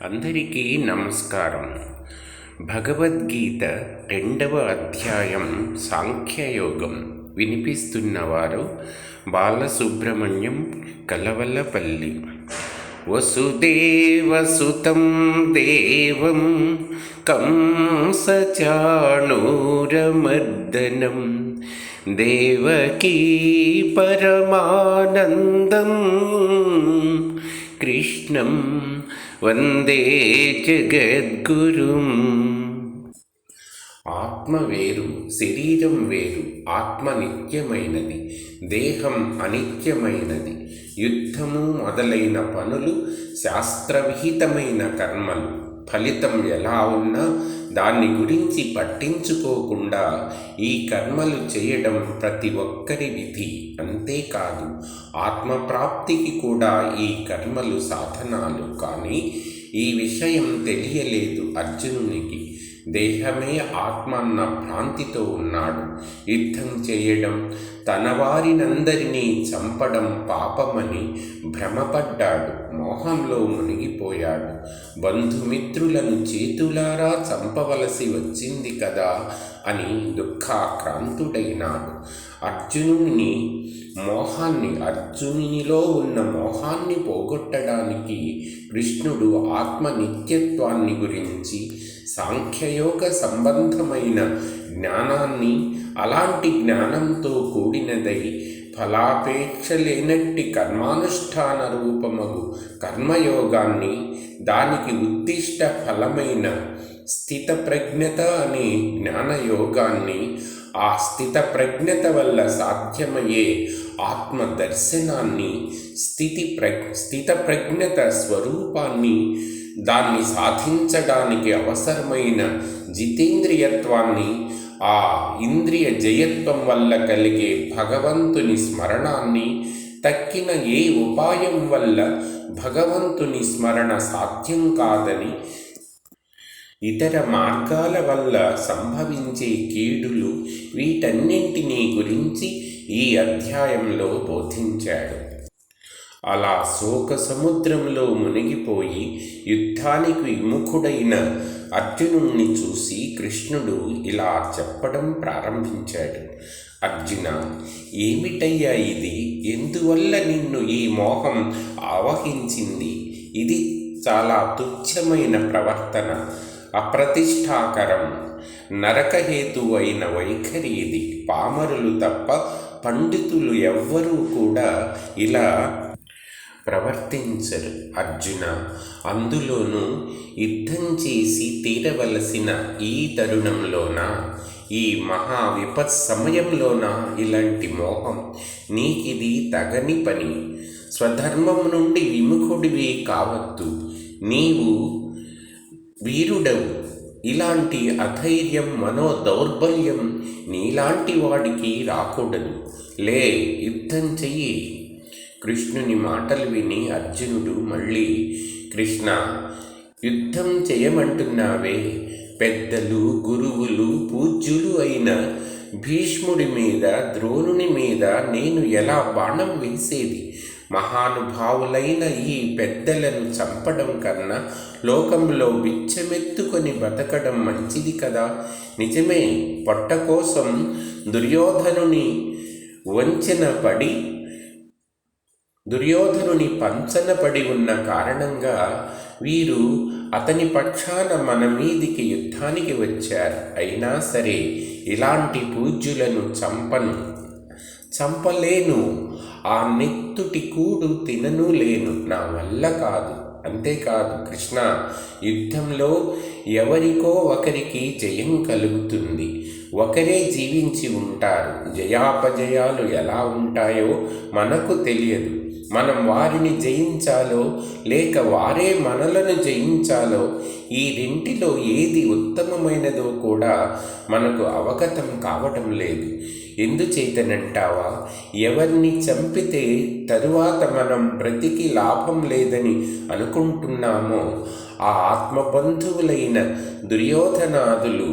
అందరికీ నమస్కారం. భగవద్గీత 2వ అధ్యాయం సాంఖ్యయోగం వినిపిస్తున్నవారు బాలసుబ్రహ్మణ్యం, కలవలపల్లి. వసుదేవసుతం దేవం కంసచాణూరమర్దనం దేవకీ పరమానందం కృష్ణం వందే జగద్గురుం. ఆత్మ వేరు, శరీరం వేరు. ఆత్మ నిత్యమైనది, దేహం అనిత్యమైనది. యుద్ధము మొదలైన పనులు శాస్త్రవిహితమైన కర్మలు. ఫలితం ఎలా ఉన్నా దాన్ని గురించి పట్టించుకోకుండా ఈ కర్మలు చేయడం ప్రతి ఒక్కరి విధి. అంతేకాదు, ఆత్మప్రాప్తికి కూడా ఈ కర్మలు సాధనాలు. కానీ ఈ విషయం తెలియలేదు అర్జునునికి. దేహమే ఆత్మ అన్న భ్రాంతితో ఉన్నాడు. యుద్ధం చేయడం, తన వారినందరినీ చంపడం పాపమని భ్రమపడ్డాడు. మోహంలో మునిగిపోయాడు. బంధుమిత్రులను చేతులారా చంపవలసి వచ్చింది కదా అని దుఃఖాక్రాంతుడైనాడు. అర్జునునిలో ఉన్న మోహాన్ని పోగొట్టడానికి కృష్ణుడు ఆత్మ నిత్యత్వాన్ని గురించి, సాంఖ్యయోగ సంబంధమైన జ్ఞానాన్ని, అలాంటి జ్ఞానంతో కూడినదై ఫలాపేక్ష లేనట్టి కర్మానుష్ఠాన రూపమగు కర్మయోగాన్ని, దానికి ఉద్దిష్ట ఫలమైన స్థితప్రజ్ఞత అనే జ్ఞానయోగాన్ని, ఆ స్థితప్రజ్ఞత వల్ల సాధ్యమయ్యే ఆత్మదర్శనాన్ని, స్థితప్రజ్ఞత స్వరూపాన్ని, దాన్ని సాధించడానికి అవసరమైన జితేంద్రియత్వాన్ని, ఆ ఇంద్రియ జయత్వం వల్ల కలిగే భగవంతుని స్మరణాన్ని, తక్కిన ఏ ఉపాయం వల్ల భగవంతుని స్మరణ సాధ్యం కాదని, ఇతర మార్గాల వల్ల సంభవించే కీడులు, వీటన్నింటినీ గురించి ఈ అధ్యాయంలో బోధించాడు. అలా శోక సముద్రంలో మునిగిపోయి యుద్ధానికి విముఖుడైన అర్జునుణ్ణి చూసి కృష్ణుడు ఇలా చెప్పడం ప్రారంభించాడు. అర్జున, ఏమిటయ్యా ఇది? ఎందువల్ల నిన్ను ఈ మోహం ఆవహించింది? ఇది చాలా తుచ్చమైన ప్రవర్తన, అప్రతిష్టాకరం, నరకహేతు అయిన వైఖరి ఇది. పామరులు తప్ప పండితులు ఎవ్వరూ కూడా ఇలా ప్రవర్తించరు. అర్జున, అందులోనూ యుద్ధం చేసి తీరవలసిన ఈ తరుణంలోన, ఈ మహా విపత్ సమయంలోన ఇలాంటి మోహం నీకిది తగని పని. స్వధర్మం నుండి విముఖుడివి కావద్దు. నీవు వీరుడవు. ఇలాంటి అధైర్యం, మనోదౌర్బల్యం నీలాంటి వాడికి రాకూడదు. లే, యుద్ధం చెయ్యి. కృష్ణుని మాటలు విని అర్జునుడు మళ్ళీ, కృష్ణ, యుద్ధం చేయమంటున్నావే? పెద్దలు, గురువులు, పూజ్యులు అయిన భీష్ముడి మీద, ద్రోణుని మీద నేను ఎలా బాణం వేసేది? మహానుభావులైన ఈ పెద్దలను చంపడం కన్నా లోకంలో బిచ్చమెత్తుకొని బతకడం మంచిది కదా. నిజమే, పొట్ట కోసం దుర్యోధనుని పంచన పడి ఉన్న కారణంగా వీరు అతని పక్షాన మన మీదికి యుద్ధానికి వచ్చారు. అయినా సరే ఇలాంటి పూజ్యులను చంపలేను. ఆ నెత్తుటి కూడు తినను లేను. నా వల్ల కాదు. అంతేకాదు కృష్ణ, యుద్ధంలో ఎవరికో ఒకరికి జయం కలుగుతుంది. ఒకరే జీవించి ఉంటారు. జయాపజయాలు ఎలా ఉంటాయో మనకు తెలియదు. మనం వారిని జయించాలో లేక వారే మనలను జయించాలో, ఈ రెంటిలో ఏది ఉత్తమమైనదో కూడా మనకు అవగతం కావటం లేదు. ఎందుచేతనంటావా? ఎవరిని చంపితే తరువాత మనం బ్రతికి లాభం లేదని అనుకుంటున్నామో, ఆ ఆత్మబంధువులైన దుర్యోధనాదులు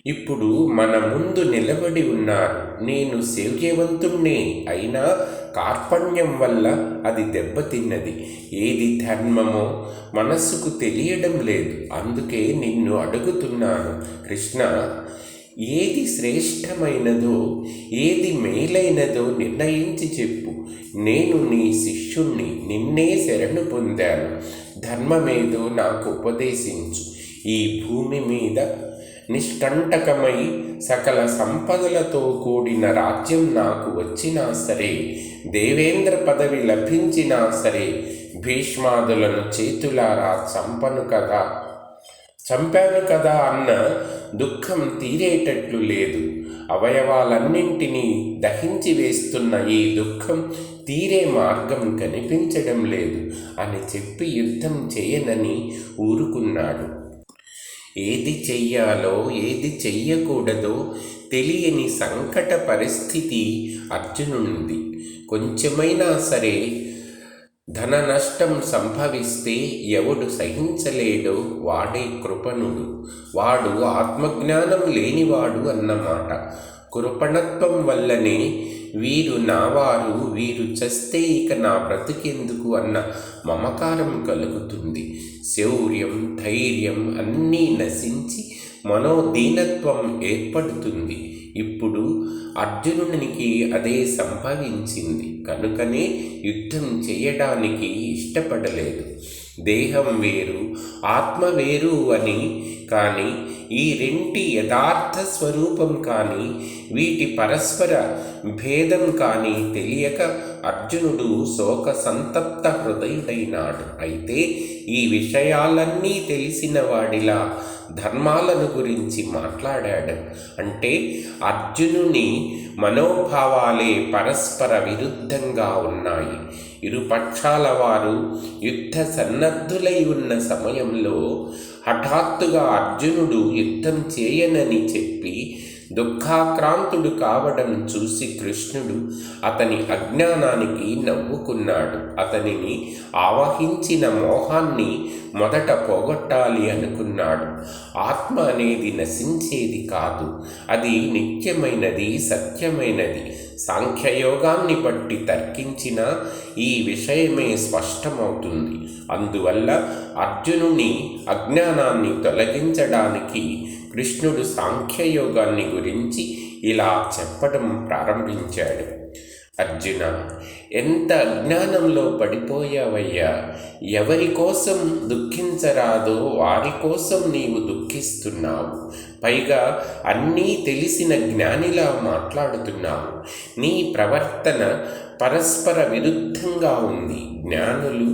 ఇప్పుడు మన ముందు నిలబడి ఉన్నారు. నేను శౌర్యవంతుణ్ణే, అయినా కార్పణ్యం వల్ల అది దెబ్బతిన్నది. ఏది ధర్మమో మనస్సుకు తెలియడం లేదు. అందుకే నిన్ను అడుగుతున్నాను కృష్ణ, ఏది శ్రేష్టమైనదో ఏది మేలైనదో నిర్ణయించి చెప్పు. నేను నీ శిష్యుణ్ణి, నిన్నే శరణు పొందాను. ధర్మమేదో నాకు ఉపదేశించు. ఈ భూమి మీద నిష్కంటకమై సకల సంపదలతో కూడిన రాజ్యం నాకు వచ్చినా సరే, దేవేంద్ర పదవి లభించినా సరే, భీష్మాదులను చేతులారా చంపాను కదా అన్న దుఃఖం తీరేటట్లు లేదు. అవయవాలన్నింటినీ దహించి వేస్తున్న ఈ దుఃఖం తీరే మార్గం కనిపించడం లేదు అని చెప్పి యుద్ధం చేయనని ఊరుకున్నాడు. ఏది చెయ్యాలో ఏది చెయ్యకూడదో తెలియని సంకట పరిస్థితి అర్జునునిది. కొంచెమైనా సరే ధన నష్టం సంభవిస్తే ఎవడు సహించలేడో వాడే కృపణుడు. వాడు ఆత్మజ్ఞానం లేనివాడు అన్నమాట. కృపణత్వం వల్లనే వీరు నావారు, వీరు చస్తే ఇక నా బ్రతికెందుకు అన్న మమకారం కలుగుతుంది. శౌర్యం, ధైర్యం అన్నీ నశించి మనోదీనత్వం ఏర్పడుతుంది. ఇప్పుడు అర్జునునికి అదే సంభవించింది. కనుకనే యుద్ధం చేయడానికి ఇష్టపడలేదు. దేహం వేరు, ఆత్మ వేరు అని కానీ, ఈ రెంటి యథార్థ స్వరూపం కానీ, వీటి పరస్పర భేదం కానీ తెలియక అర్జునుడు శోక సంతప్త హృదయుడైనాడు. అయితే ఈ విషయాలన్నీ తెలిసిన వాడిలా ధర్మాలను గురించి మాట్లాడాడు. అంటే అర్జునుని మనోభావాలే పరస్పర విరుద్ధంగా ఉన్నాయి. ఇరుపక్షాల వారు యుద్ధ సన్నద్ధులై ఉన్న సమయంలో హఠాత్తుగా అర్జునుడు యుద్ధం చేయనని చెప్పి దుఃఖాక్రాంతుడు కావడం చూసి కృష్ణుడు అతని అజ్ఞానానికి నవ్వుకున్నాడు. అతనిని ఆవహించిన మోహాన్ని మొదట పోగొట్టాలి అనుకున్నాడు. ఆత్మ అనేది నశించేది కాదు, అది నిత్యమైనది, సత్యమైనది. సాంఖ్యయోగాన్ని బట్టి తర్కించిన ఈ విషయమే స్పష్టమవుతుంది. అందువల్ల అర్జునుని అజ్ఞానాన్ని తొలగించడానికి కృష్ణుడు సాంఖ్యయోగాన్ని గురించి ఇలా చెప్పడం ప్రారంభించాడు. అర్జున, ఎంత అజ్ఞానంలో పడిపోయావయ్యా! ఎవరి కోసం దుఃఖించరాదో వారి కోసం నీవు దుఃఖిస్తున్నావు. పైగా అన్నీ తెలిసిన జ్ఞానిలా మాట్లాడుతున్నావు. నీ ప్రవర్తన పరస్పర విరుద్ధంగా ఉంది. జ్ఞానులు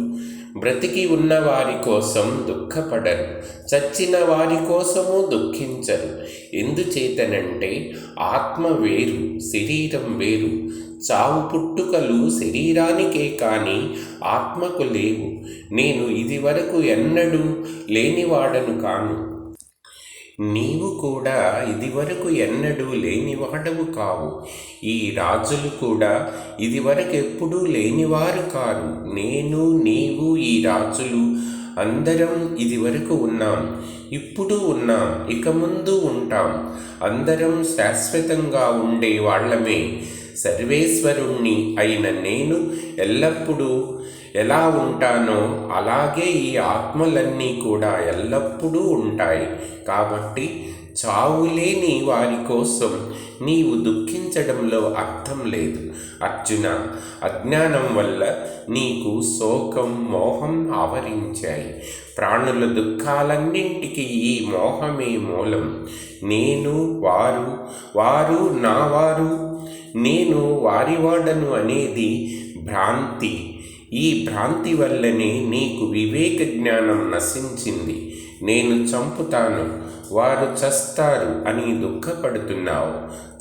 బ్రతికి ఉన్న వారి కోసం దుఃఖపడరు, చచ్చిన వారి కోసము దుఃఖించరు. ఎందుచేతనంటే ఆత్మ వేరు, శరీరం వేరు. చావు పుట్టుకలు శరీరానికే కానీ ఆత్మకు లేవు. నేను ఇదివరకు ఎన్నడూ లేనివాడను కాను, నీవు కూడా ఇదివరకు ఎన్నడూ లేనివాడవు కావు. ఈ రాజులు కూడా ఇదివరకు ఎప్పుడూ లేనివారు కారు. నేను, నీవు, ఈ రాజులు అందరం ఇదివరకు ఉన్నాం, ఇప్పుడు ఉన్నాం, ఇక ముందు ఉంటాం. అందరం శాశ్వతంగా ఉండే వాళ్ళమే. సర్వేశ్వరుణ్ణి అయిన నేను ఎల్లప్పుడూ ఎలా ఉంటానో అలాగే ఈ ఆత్మలన్నీ కూడా ఎల్లప్పుడూ ఉంటాయి. కాబట్టి చావులేని వారి కోసం నీవు దుఃఖించడంలో అర్థం లేదు. అర్జున, అజ్ఞానం వల్ల నీకు శోకం, మోహం ఆవరించాయి. ప్రాణుల దుఃఖాలన్నింటికీ ఈ మోహమే మూలం. నేను వారు, వారు నా వారు, నేను వారివాడను అనేది భ్రాంతి. ఈ భ్రాంతి వల్లనే నీకు వివేక జ్ఞానం నశించింది. నేను చంపుతాను, వారు చస్తారు అని దుఃఖపడుతున్నావు.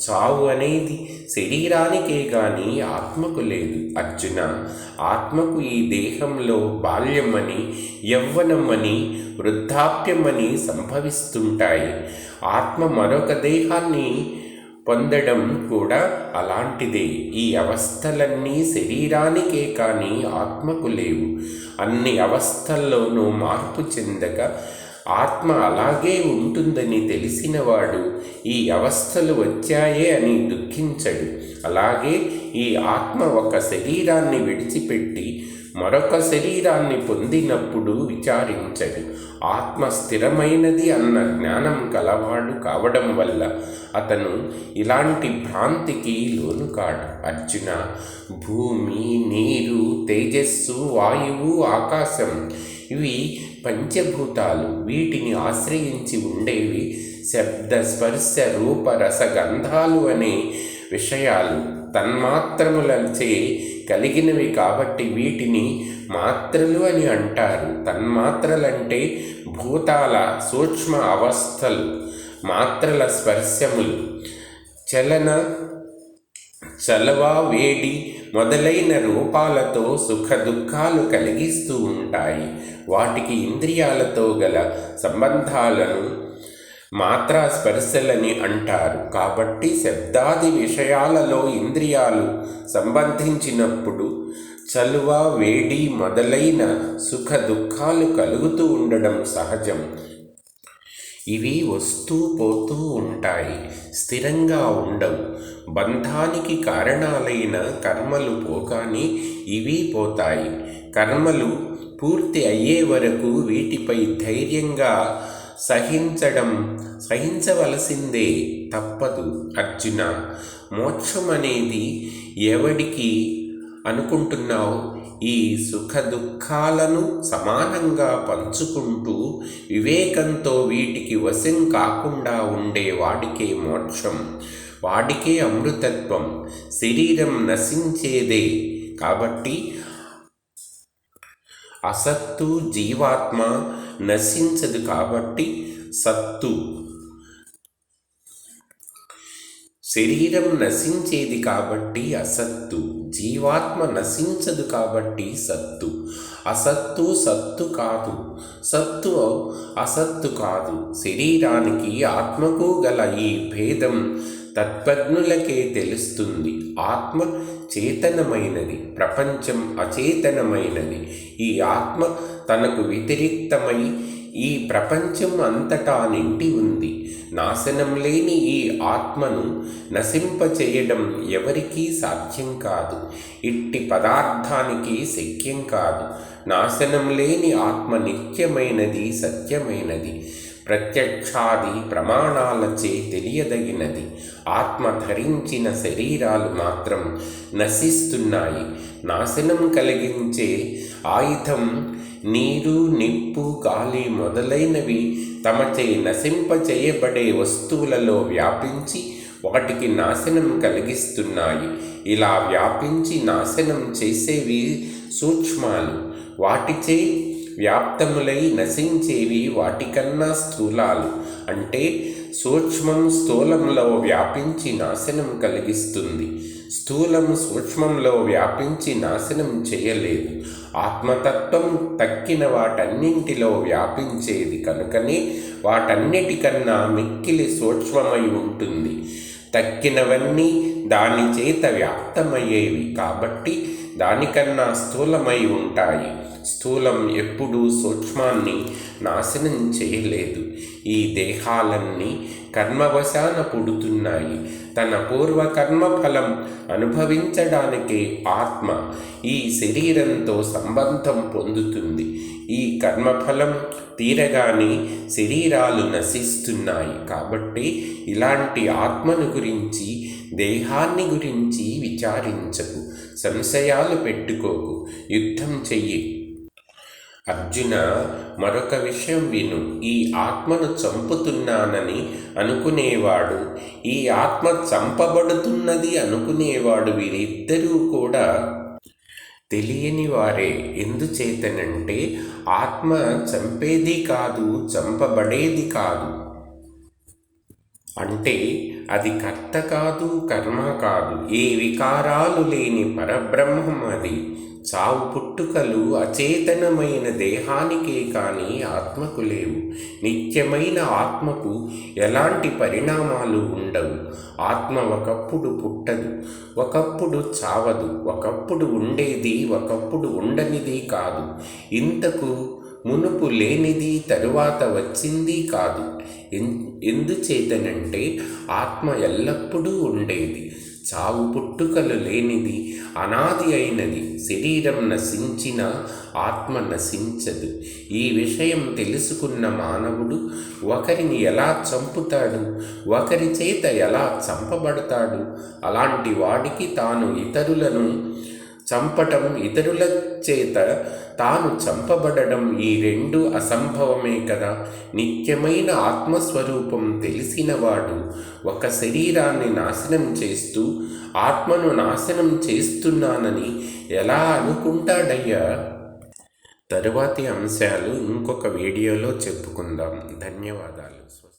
చావు అనేది శరీరానికే గాని ఆత్మకు లేదు. అర్జున, ఆత్మకు ఈ దేహంలో బాల్యమని, యవ్వనమని, వృద్ధాప్యమని సంభవిస్తుంటాయి. ఆత్మ మరొక దేహాన్ని పొందడం కూడా అలాంటిదే. ఈ అవస్థలన్నీ శరీరానికే కానీ ఆత్మకు లేవు. అన్ని అవస్థల్లోనూ మార్పు చెందక ఆత్మ అలాగే ఉంటుందని తెలిసినవాడు ఈ అవస్థలు వచ్చాయే అని దుఃఖించడు. అలాగే ఈ ఆత్మ ఒక శరీరాన్ని విడిచిపెట్టి మరొక శరీరాన్ని పొందినప్పుడు విచారించడు. ఆత్మ స్థిరమైనది అన్న జ్ఞానం కలవాడు కావడం వల్ల అతను ఇలాంటి భ్రాంతికి లోను కాడు. అర్జున, భూమి, నీరు, తేజస్సు, వాయువు, ఆకాశం ఇవి పంచభూతాలు. వీటిని ఆశ్రయించి ఉండేవి శబ్ద, స్పర్శ, రూప, రస, గంధాలు అనే విషయాలు తన్మాత్రములచే కలిగినవి కాబట్టి వీటిని మాత్రలు అని అంటారు. తన్మాత్రలంటే భూతాల సూక్ష్మ అవస్థలు, మాత్రల స్పర్శములు, చలవ, వేడి మొదలైన రూపాలతో సుఖ దుఃఖాలు కలిగిస్తూ ఉంటాయి. వాటికి ఇంద్రియాలతో గల సంబంధాలను మాత్రా స్పర్శలని అంటారు. కాబట్టి శబ్దాది విషయాలలో ఇంద్రియాలు సంబంధించినప్పుడు చలువ, వేడి మొదలైన సుఖ దుఃఖాలు కలుగుతూ ఉండడం సహజం. ఇవి వస్తూ పోతూ ఉంటాయి, స్థిరంగా ఉండవు. బంధానికి కారణాలైన కర్మలు పోగానే ఇవి పోతాయి. కర్మలు పూర్తి అయ్యే వరకు వీటిపై ధైర్యంగా సహించవలసిందే, తప్పదు. అర్జున, మోక్షం అనేది ఎవడికి అనుకుంటున్నావు? ఈ సుఖ దుఃఖాలను సమానంగా పంచుకుంటూ వివేకంతో వీటికి వశం కాకుండా ఉండే వాడికే మోక్షం, వాడికే అమృతత్వం. శరీరం నశించేదే కాబట్టి అసత్తు, జీవాత్మ నశించదు కాబట్టి సత్తు. శరీరం నశించేది కాబట్టి అసత్తు, జీవాత్మ నశించదు కాబట్టి సత్తు. అసత్తు సత్తు కాదు, సత్తు అసత్తు కాదు. శరీరానికి ఆత్మకు గల ఈ భేదం తత్వజ్ఞులకే తెలుస్తుంది. ఆత్మ చేతనమైనది, ప్రపంచం అచేతనమైనది. ఈ ఆత్మ తనకు వ్యతిరిక్తమై ఈ ప్రపంచం అంతటా నిండి ఉంది. నాశనం లేని ఈ ఆత్మను నశింపచేయడం ఎవరికీ సాధ్యం కాదు. ఇట్టి పదార్థానికి శక్యం కాదు. నాశనం లేని ఆత్మ నిత్యమైనది, సత్యమైనది, ప్రత్యక్షాది ప్రమాణాలచే తెలియదగినది. ఆత్మ ధరించిన శరీరాలు మాత్రం నశిస్తున్నాయి. నాశనం కలిగించే ఆయుధం నీరు, నిప్పు, గాలి మొదలైనవి తమచే నశింపచేయబడే వస్తువులలో వ్యాపించి వాటికి నాశనం కలిగిస్తున్నాయి. ఇలా వ్యాపించి నాశనం చేసేవి సూక్ష్మాలు, వాటిచే వ్యాప్తములై నశించేవి వాటికన్నా స్థూలాలు. అంటే సూక్ష్మం స్థూలంలో వ్యాపించి నాశనం కలిగిస్తుంది, స్థూలం సూక్ష్మంలో వ్యాపించి నాశనం చేయలేదు. ఆత్మతత్వం తక్కిన వాటన్నింటిలో వ్యాపించేది కనుకనే వాటన్నిటికన్నా మిక్కిలి సూక్ష్మమై ఉంటుంది. తక్కినవన్నీ దాని చేత వ్యాప్తమయ్యేవి కాబట్టి దానికన్నా స్థూలమై ఉంటాయి. స్థూలం ఎప్పుడూ సూక్ష్మాన్ని నాశనం చేయలేదు. ఈ దేహాలన్నీ కర్మవశాన పుడుతున్నాయి. తన పూర్వకర్మ ఫలం అనుభవించడానికే ఆత్మ ఈ శరీరంతో సంబంధం పొందుతుంది. ఈ కర్మఫలం తీరగానే శరీరాలు నశిస్తున్నాయి. కాబట్టి ఇలాంటి ఆత్మను గురించి, దేహాన్ని గురించి విచారించకు, సంశయాలు పెట్టుకోకు, యుద్ధం చెయ్యి. అర్జున, మరొక విషయం విను. ఈ ఆత్మను చంపుతున్నానని అనుకునేవాడు, ఈ ఆత్మ చంపబడుతున్నది అనుకునేవాడు, వీరిద్దరూ కూడా తెలియని వారే. ఎందుచేతనంటే ఆత్మ చంపేది కాదు, చంపబడేది కాదు. అంటే అది కర్త కాదు, కర్మ కాదు, ఏ వికారాలు లేని పరబ్రహ్మం అది. చావు పుట్టుకలు అచేతనమైన దేహానికే కానీ ఆత్మకు లేవు. నిత్యమైన ఆత్మకు ఎలాంటి పరిణామాలు ఉండవు. ఆత్మ ఒకప్పుడు పుట్టదు, ఒకప్పుడు చావదు, ఒకప్పుడు ఉండేది, ఒకప్పుడు ఉండనిది కాదు. ఇంతకు మునుపు లేనిది తరువాత వచ్చింది కాదు. ఎందుచేతనంటే ఆత్మ ఎల్లప్పుడూ ఉండేది, చావు పుట్టుకలు లేనిది, అనాది అయినది. శరీరం నశించిన ఆత్మ నశించదు. ఈ విషయం తెలుసుకున్న మానవుడు ఒకరిని ఎలా చంపుతాడు, ఒకరి చేత ఎలా చంపబడతాడు? అలాంటి వాడికి తాను ఇతరులను చంపటం, ఇతరుల చేత తాను చంపబడడం ఈ రెండు అసంభవమే కదా. నిత్యమైన ఆత్మస్వరూపం తెలిసినవాడు ఒక శరీరాన్ని నాశనం చేస్తూ ఆత్మను నాశనం చేస్తున్నానని ఎలా అనుకుంటాడయ్యా? తరువాతి అంశాలు ఇంకొక వీడియోలో చెప్పుకుందాం. ధన్యవాదాలు.